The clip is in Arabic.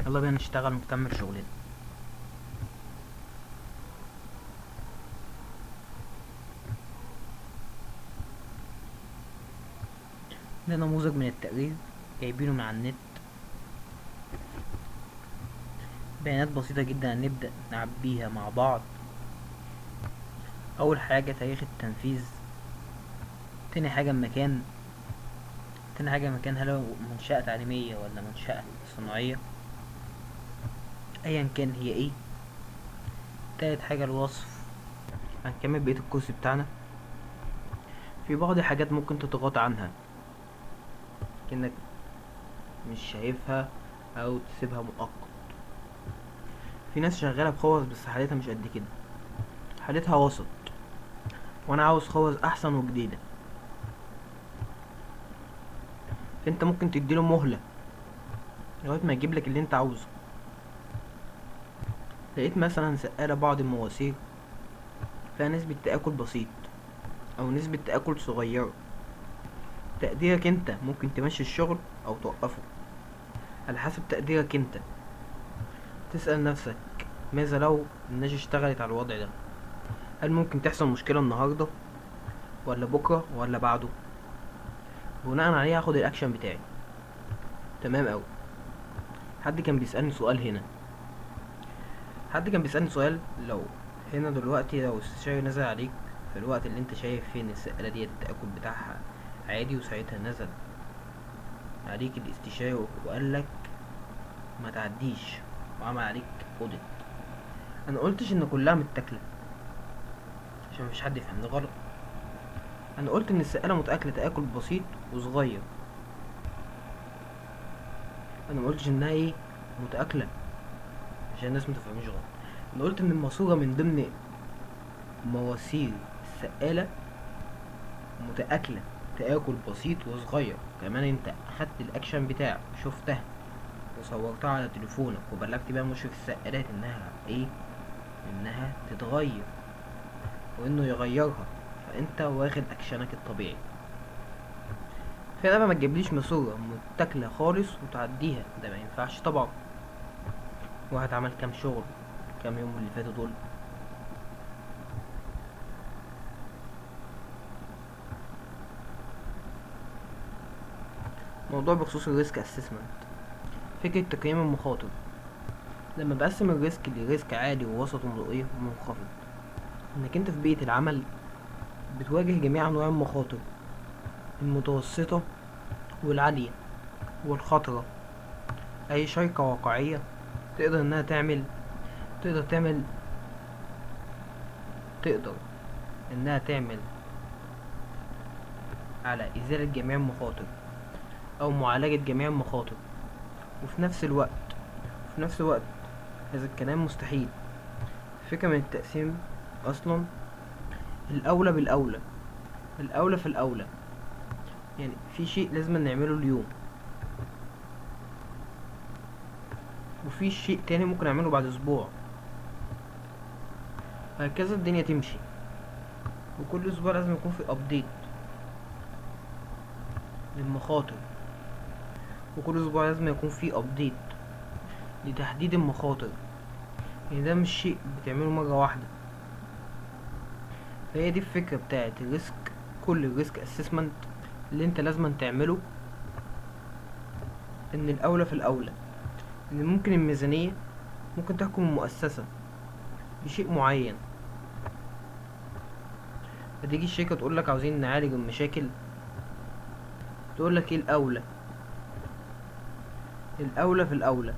يلا بينا نشتغل ونكمل شغلنا. ده نموذج من التقرير جايبينه من على النت، بيانات بسيطة جدا هنبدأ نعبيها مع بعض. أول حاجة تاريخ التنفيذ، تاني حاجة المكان، هل هو منشأة تعليمية ولا منشأة صناعية أيا كان هي ايه. تالت حاجة الوصف. هنكمل بقية الكورس بتاعنا. في بعض الحاجات ممكن تتغاضى عنها كأنك مش شايفها أو تسيبها مؤقت. في ناس شغالة بخوص بس حالتها مش قد كده، حالتها وسط، وانا عاوز خوص احسن وجديدة. فانت ممكن تديله مهلة لغاية ما يجيب لك اللي انت عاوزه. لقيت مثلا سقالة بعض المواسير فيها نسبة تآكل بسيط او نسبة تآكل صغيرة، تقديرك انت ممكن تمشي الشغل او توقفه على حسب تقديرك انت. تسأل نفسك ماذا لو الناس اشتغلت على الوضع ده؟ هل ممكن تحصل مشكلة النهاردة ولا بكرة ولا بعده؟ بناء عليه هاخد الاكشن بتاعي. تمام اوي. حد كان بيسألني سؤال، لو هنا دلوقتي لو استشاري نزل عليك في الوقت اللي انت شايف فيه ان السقالة دي التآكل بتاعها عادي، وساعتها نزل عليك الاستشاري وقالك ما تعديش وعمل عليك اوديت. انا قلتش ان كلها متاكلة عشان مفيش حد يفهمني غلط. انا قلت ان السقالة متاكلة تآكل بسيط وصغير. انا مقلتش انها ايه متاكلة عشان الناس متفهميش غلط. انا قلت ان الماسورة من ضمن مواسير السقالة متآكلة تآكل بسيط وصغير. كمان انت اخدت الاكشن بتاعك، شفتها وصورتها على تليفونك وبلغت بيها مشرف السقالات انها تتغير وانه يغيرها، فانت واخد اكشنك الطبيعي. فانا ما تجيبليش ماسورة متاكلة خالص وتعديها، ده ما ينفعش طبعا. واحد عمل كام شغل كام يوم اللي فاتوا دول. موضوع بخصوص الريسك اسسمنت، فكرة تقييم المخاطر. لما بقسم الريسك لريسك عالي ووسط وايه ومنخفض، انك انت في بيئة العمل بتواجه جميع انواع المخاطر، المتوسطة والعالية والخطرة. اي شركة واقعية تقدر انها تعمل تقدر تعمل تقدر انها تعمل على ازالة جميع المخاطر او معالجة جميع المخاطر. وفي نفس الوقت هذا الكلام مستحيل. فكرة من التقسيم اصلا الاولى بالاولى، الاولى في الاولى. يعني في شيء لازم نعمله اليوم، وفي شيء تاني ممكن اعمله بعد اسبوع، هكذا الدنيا تمشي. وكل اسبوع لازم يكون في ابديت للمخاطر، وكل اسبوع لازم يكون في ابديت لتحديد المخاطر. يعني ده مش شيء بتعمله مرة واحدة. فهي دي الفكرة بتاعت الريسك. كل الريسك اسسمنت اللي انت لازم تعمله ان الاولى في الاولى، ان ممكن الميزانية ممكن تحكم المؤسسة بشيء معين. فتيجي الشركة تقولك عاوزين نعالج المشاكل، تقولك ايه الاولى. الاولى في الاولى